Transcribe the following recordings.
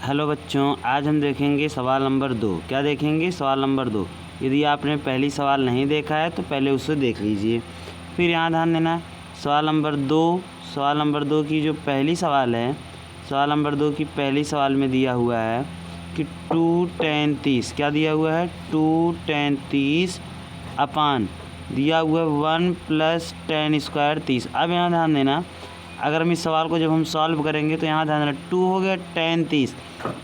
Hello बच्चों, आज हम देखेंगे सवाल नंबर 2। क्या देखेंगे? सवाल नंबर 2। यदि आपने पहली सवाल नहीं देखा है तो पहले उसे देख लीजिए, फिर यहाँ ध्यान देना। सवाल नंबर 2 की जो पहली सवाल है, सवाल नंबर 2 की पहली सवाल में दिया हुआ है कि 2 tan 30, क्या दिया हुआ है? 2 tan 30 अपान दिया हुआ है 1 + tan स्क्वायर 30। अब यहाँ ध्यान देना, अगर हम इस सवाल को जब हम सॉल्व करेंगे तो यहाँ ध्यान देना 2 हो गया tan 30,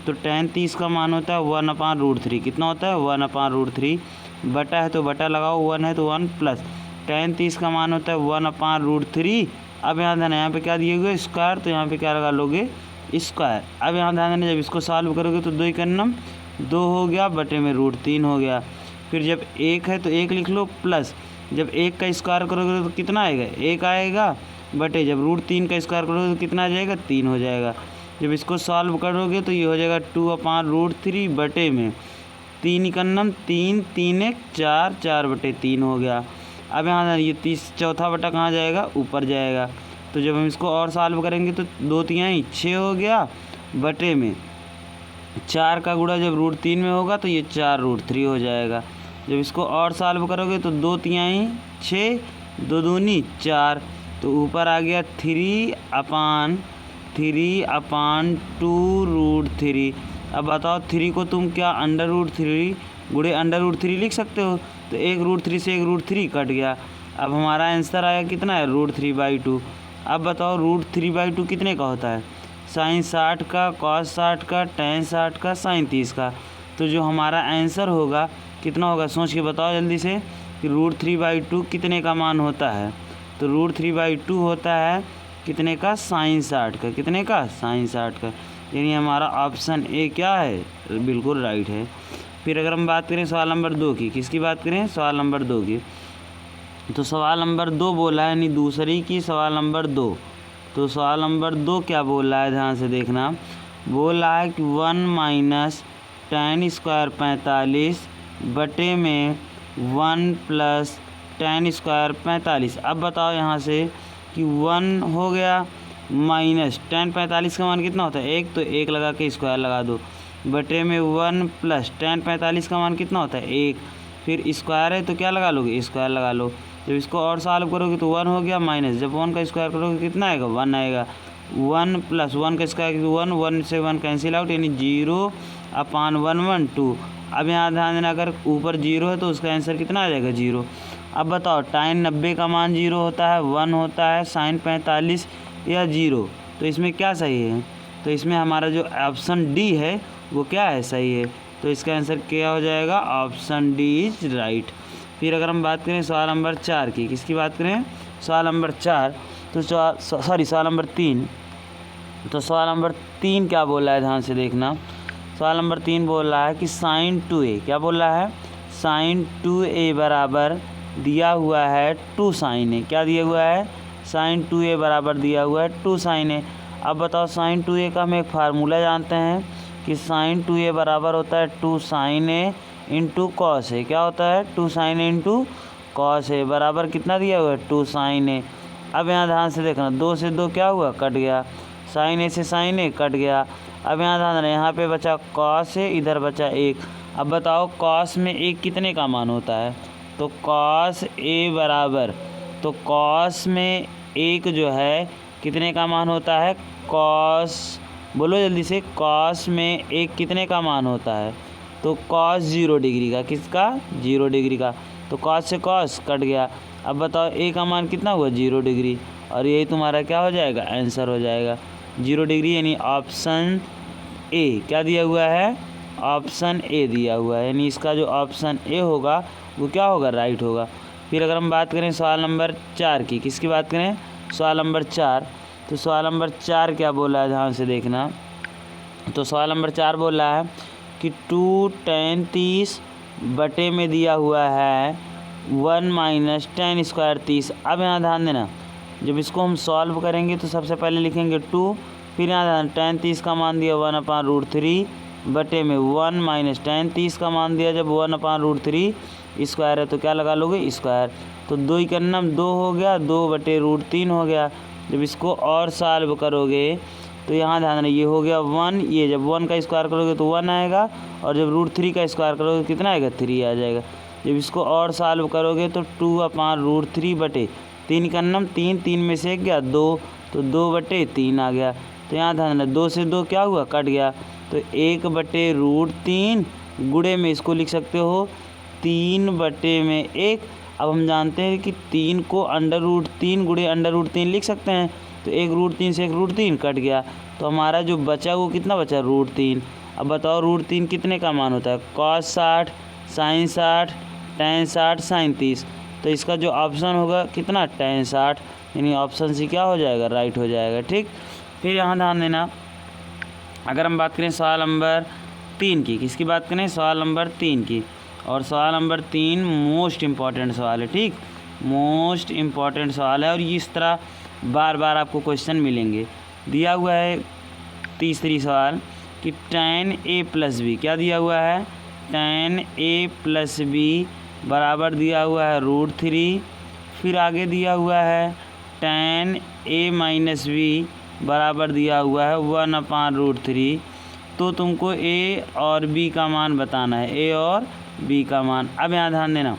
तो tan 30 का मान होता है 1/√3। कितना होता है? 1/√3। बटा है तो बटा लगाओ, 1 है तो 1 प्लस tan 30 का मान होता है 1/√3। अब यहाँ ध्यान, यहाँ पे क्या दिए हुए? स्क्वायर, तो यहाँ पे क्या लगा लोगे? स्क्वायर। अब यहाँ ध्यान देना, जब इसको सॉल्व करोगे तो 2 एकन्नम 2 हो गया, बटे में √3 हो गया। फिर जब 1 है तो 1 लिख लो, प्लस जब 1 का स्क्वायर करोगे तो कितना आएगा? 1 आएगा, बटे जब √3 का स्क्वायर करोगे तो कितना आ जाएगा? 3 हो जाएगा। जब इसको सॉल्व करोगे तो ये हो जाएगा 2/√3 बटे में 3 एकन्नम 3, 3 1 4, 4/3 हो गया। अब यहाँ ये 30 चौथा बटा कहाँ जाएगा? ऊपर जाएगा। तो जब हम इसको और सॉल्व करेंगे तो 2 तिहाई 6 हो गया, बटे में 4 का गुणा जब √3 में होगा तो ये 4√3 हो जाएगा। जब इसको और सॉल्व करोगे तो 2 तिहाई 6, 2 दूनी 4, तो ऊपर आ गया 3/2√3। अब बताओ 3 को तुम क्या √3 गुणे √3 लिख सकते हो? तो 1 √3 से 1 √3 कट गया। अब हमारा आंसर आया कितना है? √3/2। अब बताओ √3/2 कितने का होता है? sin 60 का, cos 60 का, tan 60 का, sin 30 का। तो जो हमारा आंसर होगा कितना होगा? सोच के बताओ जल्दी से कि √3/2 कितने का मान होता है? तो √3/2 होता है कितने का? sin 60 का। कितने का? sin 60 का। यानी हमारा ऑप्शन ए क्या है? बिल्कुल राइट है। फिर अगर हम बात करें सवाल नंबर 2 की, किसकी बात करें? सवाल नंबर 2 की। तो सवाल नंबर 2 बोला है, यानी दूसरी की सवाल नंबर 2। तो सवाल नंबर 2 क्या बोल रहा है? ध्यान से देखना। बोल रहा है कि 1 - tan स्क्वायर 45 बटे में 1 + tan स्क्वायर 45। अब बताओ यहाँ से कि 1 हो गया माइनस tan 45 का मान कितना होता है? 1, तो 1 लगा के स्क्वायर लगा दो, बटे में 1 + tan 45 का मान कितना होता है? 1। फिर स्क्वायर है तो क्या लगा लोगे? स्क्वायर लगा लो। जब इसको और सॉल्व करोगे तो 1 हो गया, माइनस जब 1 का स्क्वायर करोगे कितना आएगा? 1 आएगा। 1 + 1 का स्क्वायर 1, 1 से 1 कैंसिल आउट, यानी 0/112। अब यहाँ ध्यान देना, अगर ऊपर 0 है तो उसका आंसर कितना आ जाएगा? 0। अब बताओ tan 90 का मान 0 होता है, 1 होता है, sin 45 या 0, तो इसमें क्या सही है? तो इसमें हमारा जो ऑप्शन डी है वो क्या है? सही है। तो इसका आंसर क्या हो जाएगा? Option D is right. फिर अगर हम बात करें सवाल नंबर 4 की, किसकी बात करें? सवाल नंबर 4। तो सवाल नंबर 3। तो सवाल नंबर 3 क्या बोल रहा है? ध्यान से देखना। सवाल नंबर 3 बोल रहा है कि sin 2a, क्या बोल रहा है? sin 2a बराबर दिया हुआ है 2 sin a। क्या दिया हुआ है? sin 2a बराबर दिया हुआ है 2 sin a। अब बताओ sin 2a का हम एक फार्मूला जानते हैं कि sin 2a बराबर होता है 2 sin a into cos a। क्या होता है? 2 sin a into cos a बराबर कितना दिया हुआ है? 2 sin a। अब यहाँ ध्यान से देखना, 2 से 2 क्या हुआ? कट गया। sin a से sin a कट गया। अब यहाँ ध्यान देना, यहाँ पे बचा cos a, इधर बचा 1। अब बताओ cos में 1 कितने का मान होता है? तो cos a बराबर, तो cos में 1 जो है कितने का मान होता है? cos, बोलो जल्दी से, cos में 1 कितने का मान होता है? तो cos 0 डिग्री का। किसका? 0 डिग्री का। तो cos से cos कट गया। अब बताओ a का मान कितना हुआ? 0 डिग्री। और यही तुम्हारा क्या हो जाएगा? आंसर हो जाएगा 0 डिग्री, यानी ऑप्शन ए क्या दिया हुआ है? ऑप्शन ए दिया हुआ है, यानी इसका जो ऑप्शन ए होगा वो क्या होगा? राइट होगा। फिर अगर हम बात करें सवाल नंबर 4 की, किसकी बात करें? सवाल नंबर 4। तो सवाल नंबर 4 क्या बोला है? ध्यान से देखना। तो सवाल नंबर 4 बोल रहा है कि 2 tan 30 बटे में दिया हुआ है 1 - tan स्क्वायर 30। अब यहाँ ध्यान देना, जब इसको हम सॉल्व करेंगे तो सबसे पहले लिखेंगे 2, फिर यहाँ ध्यान tan 30 का मान दिया 1/√3 बटे में 1 - tan 30 का मान दिया जब 1/√3 स्क्वायर है तो क्या लगा लोगे? स्क्वायर। तो 2 एकन्नम 2 हो गया, 2/√3 हो गया। जब इसको और सॉल्व करोगे तो यहाँ ध्यान देना, ये हो गया 1, ये जब 1 का स्क्वायर करोगे तो 1 आएगा, और जब √3 का स्क्वायर करोगे कितना आएगा, 3 आ जाएगा। जब इसको और सॉल्व करोगे तो 2/√3 बटे 3 का नम 3, 3 में से 1 गया 2, तो 2/3 आ गया। तो यहाँ ध्यान देना, 2 से 2 क्या हुआ, कट गया, तो 1/√3 गुणे में इसको लिख सकते हो 3/1। अब हम जानते हैं कि 3 को √3 गुणे √3 लिख सकते हैं, तो 1√3 से 1√3 कट गया, तो हमारा जो बचा वो कितना बचा, √3। अब बताओ √3 कितने का मान होता है, cos 60, sin 60, tan 60, sin 30। तो इसका जो ऑप्शन होगा कितना, tan 60, यानी ऑप्शन सी क्या हो जाएगा, राइट हो जाएगा। ठीक, फिर यहाँ ध्यान देना, अगर हम बात करें सवाल नंबर 3 की, किसकी बात करें, सवाल नंबर 3 की, और सवाल नंबर 3 मोस्ट इम्पॉर्टेंट सवाल है। ठीक, मोस्ट इम्पॉर्टेंट सवाल है, और इस तरह बार बार आपको क्वेश्चन मिलेंगे। दिया हुआ है तीसरी सवाल कि tan a + b, क्या दिया हुआ है, tan a + b बराबर दिया हुआ है √3। फिर आगे दिया हुआ है tan a - b बराबर दिया हुआ है 1/√3। तो तुमको a और b का मान बताना है, a और b का मान। अब यहाँ ध्यान देना,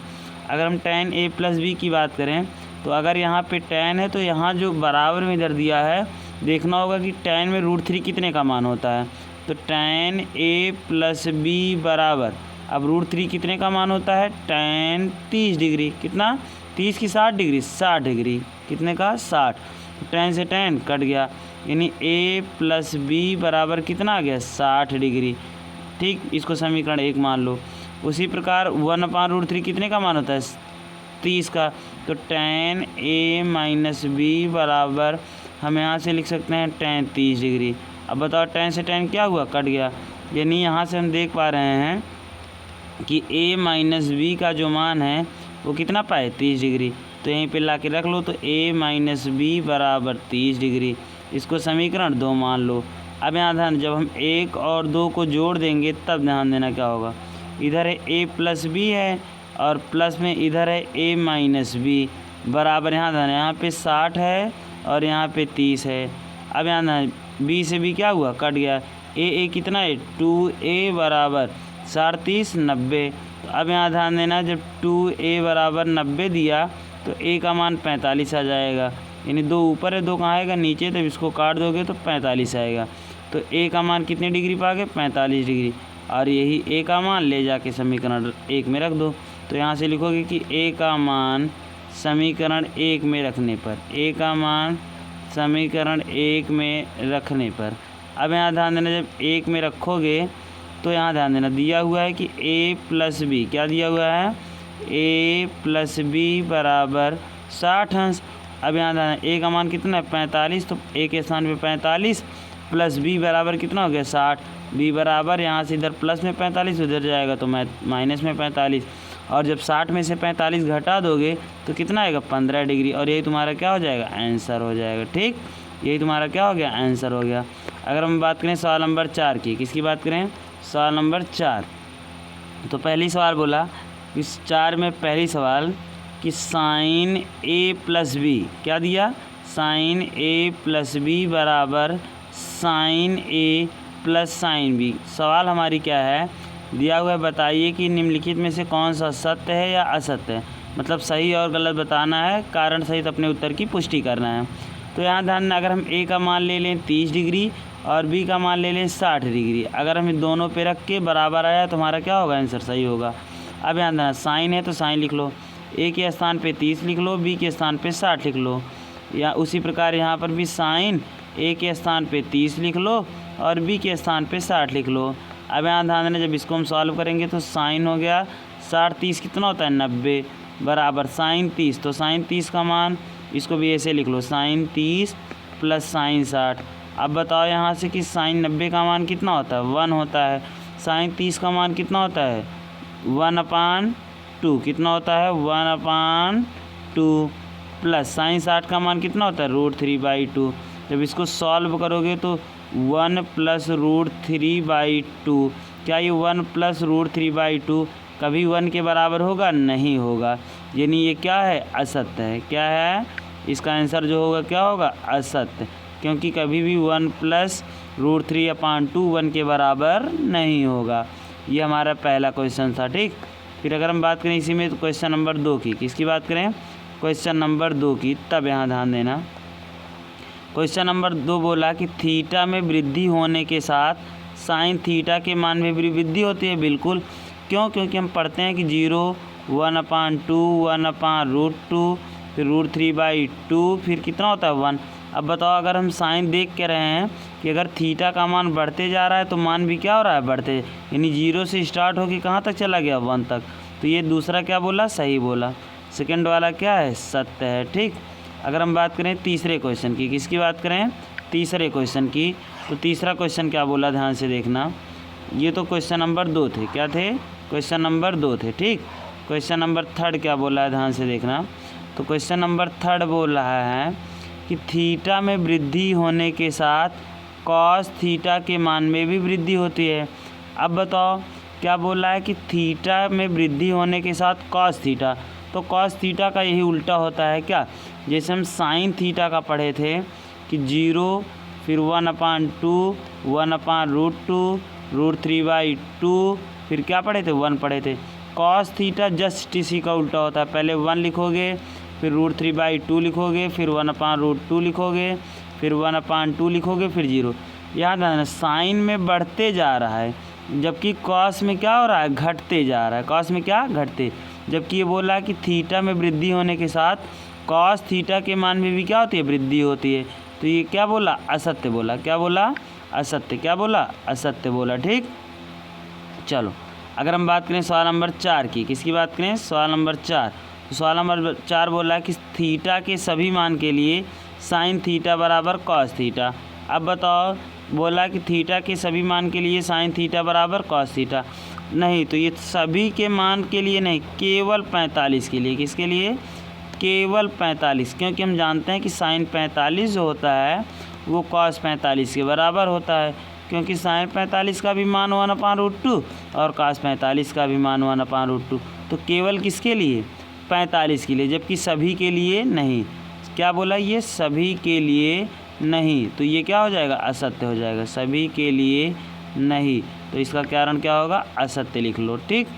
अगर हम tan a + b की बात करें तो अगर यहाँ पे tan है तो यहाँ जो बराबर में इधर दिया है देखना होगा कि tan में √3 कितने का मान होता है। तो tan a + b बराबर, अब √3 कितने का मान होता है, tan 30 डिग्री, कितना, 30 की 60 डिग्री, 60 डिग्री, कितने का, 60। तो tan से tan कट गया, यानी a + b बराबर कितना आ गया, 60 डिग्री। ठीक, इसको समीकरण 1 मान लो। उसी प्रकार 1/√3 कितने का मान होता है, 30 का, तो tan a - b बराबर हम यहाँ से लिख सकते हैं tan 30 डिग्री। अब बताओ tan से tan क्या हुआ, कट गया, यानी यहाँ से हम देख पा रहे हैं कि a - b का जो मान है वो कितना पाए, 30 डिग्री। तो यहीं पे ला के रख लो, तो a - b बराबर 30 डिग्री। इसको समीकरण 2 मान लो। अब यहाँ ध्यान, जब हम 1 और 2 को जोड़ देंगे तब ध्यान देना क्या होगा, इधर है a + b है और प्लस में इधर है a - b बराबर, यहाँ ध्यान, यहाँ पे 60 है और यहाँ पे 30 है। अब यहाँ ध्यान, b से b क्या हुआ, कट गया, a कितना है, 2a बराबर 60 30 90। तो अब यहाँ ध्यान देना, जब 2a बराबर 90 दिया तो a का मान 45 आ जाएगा, यानी 2 ऊपर है 2 कहाँ आएगा, नीचे, तब इसको काट दोगे तो 45 आएगा। तो a का मान कितने डिग्री पा गए, 45 डिग्री, और यही a का मान ले जाके समीकरण 1 में रख दो। तो यहाँ से लिखोगे कि a का मान समीकरण 1 में रखने पर, a का मान समीकरण 1 में रखने पर। अब यहाँ ध्यान देना, जब 1 में रखोगे तो यहाँ ध्यान देना, दिया हुआ है कि a + b, क्या दिया हुआ है, a + b बराबर 60 अंश। अब यहाँ ध्यान, a का मान कितना है, 45, तो a के स्थान पे 45 प्लस b बराबर कितना हो गया, 60। b बराबर, यहाँ से इधर प्लस में 45 उधर जाएगा तो माइनस में 45, और जब 60 में से 45 घटा दोगे तो कितना आएगा, 15 डिग्री, और यही तुम्हारा क्या हो जाएगा, आंसर हो जाएगा। ठीक, यही तुम्हारा क्या हो गया, आंसर हो गया। अगर हम बात करें सवाल नंबर 4 की, किसकी बात करें, सवाल नंबर 4, तो पहली सवाल बोला, इस 4 में पहली सवाल कि sin a + b, क्या दिया, sin a + b बराबर sin a + sin b। सवाल हमारी क्या है, दिया हुआ है, बताइए कि निम्नलिखित में से कौन सा सत्य है या असत्य है, मतलब सही और गलत बताना है, कारण सहित अपने उत्तर की पुष्टि करना है। तो यहाँ ध्यान, अगर हम a का मान ले लें 30 डिग्री और b का मान ले लें 60 डिग्री, अगर हम इन दोनों पे रख के बराबर आया तो हमारा क्या होगा, आंसर सही होगा। अब यहाँ ध्यान, साइन है तो साइन लिख लो, a के स्थान पे 30 लिख लो, b के स्थान पे 60 लिख लो, या उसी प्रकार यहाँ पर भी साइन a के स्थान पे 30 लिख लो और b के स्थान पे 60 लिख लो। अब यहाँ ध्यान देना, जब इसको हम सॉल्व करेंगे तो साइन हो गया 60 30 कितना होता है, 90 बराबर साइन 30, तो साइन 30 का मान, इसको भी ऐसे लिख लो, साइन 30 प्लस साइन 60। अब बताओ यहाँ से कि साइन 90 का मान कितना होता है, 1 होता है, साइन 30 का मान कितना होता है, 1/2, कितना होता है, 1/2, प्लस साइन 60 का मान कितना होता है, √3/2। जब इसको सॉल्व करोगे तो 1 + √3/2, क्या ये 1 + √3/2 कभी 1 के बराबर होगा, नहीं होगा, यानी ये क्या है, असत्य है। क्या है, इसका आंसर जो होगा क्या होगा, असत्य। क्योंकि कभी भी 1 प्लस √3/2 1 के बराबर नहीं होगा। ये हमारा पहला क्वेश्चन था, ठीक। फिर अगर हम बात करें इसी में तो क्वेश्चन नंबर 2 की, किसकी बात करें, क्वेश्चन नंबर 2 की, तब यहाँ ध्यान देना। क्वेश्चन नंबर 2 बोला कि थीटा में वृद्धि होने के साथ साइन थीटा के मान में भी वृद्धि होती है। बिल्कुल, क्यों, क्योंकि हम पढ़ते हैं कि 0 1/2 1/√2 फिर √3/2 फिर कितना होता है 1। अब बताओ, अगर हम साइन देख के रहे हैं कि अगर थीटा का मान बढ़ते जा रहा है तो मान भी क्या हो रहा है, बढ़ते, यानी 0 से स्टार्ट होकर कहाँ तक चला गया, 1 तक। तो ये दूसरा क्या बोला, सही बोला। सेकंड वाला क्या है, सत्य है, ठीक। अगर हम बात करें तीसरे क्वेश्चन की, किसकी बात करें, तीसरे क्वेश्चन की, तो तीसरा क्वेश्चन क्या बोला, ध्यान से देखना। ये तो क्वेश्चन नंबर 2 थे, क्या थे, क्वेश्चन नंबर 2 थे, ठीक। क्वेश्चन नंबर 3 क्या बोला है, ध्यान से देखना। तो क्वेश्चन नंबर 3 बोल रहा है कि थीटा में वृद्धि होने के साथ कॉस थीटा के मान में भी वृद्धि होती है। अब बताओ क्या बोल रहा है कि थीटा में वृद्धि होने के साथ कॉस थीटा, तो कॉस थीटा का यही उल्टा होता है क्या, जैसे हम साइन थीटा का पढ़े थे कि 0 फिर 1/2 1/√2 √3/2 फिर क्या पढ़े थे, 1 पढ़े थे। कॉस थीटा जस्ट इसी का उल्टा होता है, पहले 1 लिखोगे फिर √3/2 लिखोगे फिर 1/√2 लिखोगे फिर 1/2 लिखोगे फिर 0। याद है ना, साइन में बढ़ते जा रहा है जबकि कॉस में क्या हो रहा है, घटते जा रहा है। कॉस में क्या, घटते, जबकि ये बोला कि थीटा में वृद्धि होने के साथ कॉस थीटा के मान में भी क्या होती है, वृद्धि होती है। तो ये क्या बोला, असत्य बोला, क्या बोला, असत्य, क्या बोला, असत्य बोला, ठीक। चलो अगर हम बात करें सवाल नंबर 4 की, किसकी बात करें, सवाल नंबर 4। तो सवाल नंबर 4 बोला कि थीटा के सभी मान के लिए साइन थीटा बराबर कॉस थीटा। अब बताओ, बोला कि थीटा के सभी मान के लिए साइन थीटा बराबर कॉस थीटा, नहीं, तो ये सभी के मान के लिए नहीं, केवल 45 के लिए, किसके लिए, केवल 45, क्योंकि हम जानते हैं कि साइन 45 जो होता है वो कॉस 45 के बराबर होता है, क्योंकि साइन 45 का भी मान 1/√2 और कॉस 45 का भी मान 1/√2। तो केवल किसके लिए, 45 के लिए, जबकि सभी के लिए नहीं। क्या बोला, ये सभी के लिए नहीं, तो ये क्या हो जाएगा, असत्य हो जाएगा, सभी के लिए नहीं, तो इसका कारण क्या होगा, असत्य लिख लो, ठीक।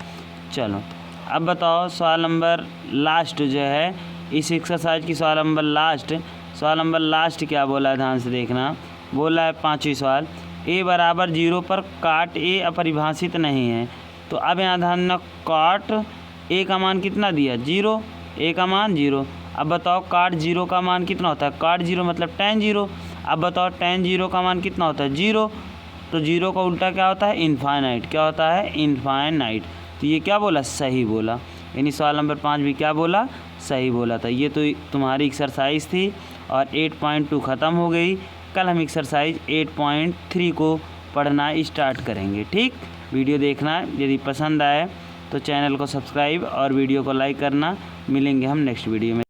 चलो अब बताओ सवाल नंबर लास्ट जो है इस एक्सरसाइज की, सवाल नंबर लास्ट क्या बोला है, ध्यान से देखना। बोला है 5वीं सवाल, a बराबर 0 पर काट a अपरिभाषित नहीं है। तो अब यहाँ ध्यान देना, काट a का मान कितना दिया, 0, a का मान 0। अब बताओ काट 0 का मान कितना होता है, काट 0 मतलब tan 0। अब बताओ tan 0 का मान कितना होता है, 0, तो 0 का उल्टा क्या होता है, इनफाइनाइट, क्या होता है, इनफाइनाइट। तो ये क्या बोला, सही बोला, यानी सवाल नंबर 5 भी क्या बोला, सही बोला था। ये तो तुम्हारी एक्सरसाइज थी और 8.2 ख़त्म हो गई। कल हम एक्सरसाइज 8.3 को पढ़ना स्टार्ट करेंगे, ठीक। वीडियो देखना, यदि पसंद आए तो चैनल को सब्सक्राइब और वीडियो को लाइक करना। मिलेंगे हम नेक्स्ट वीडियो में।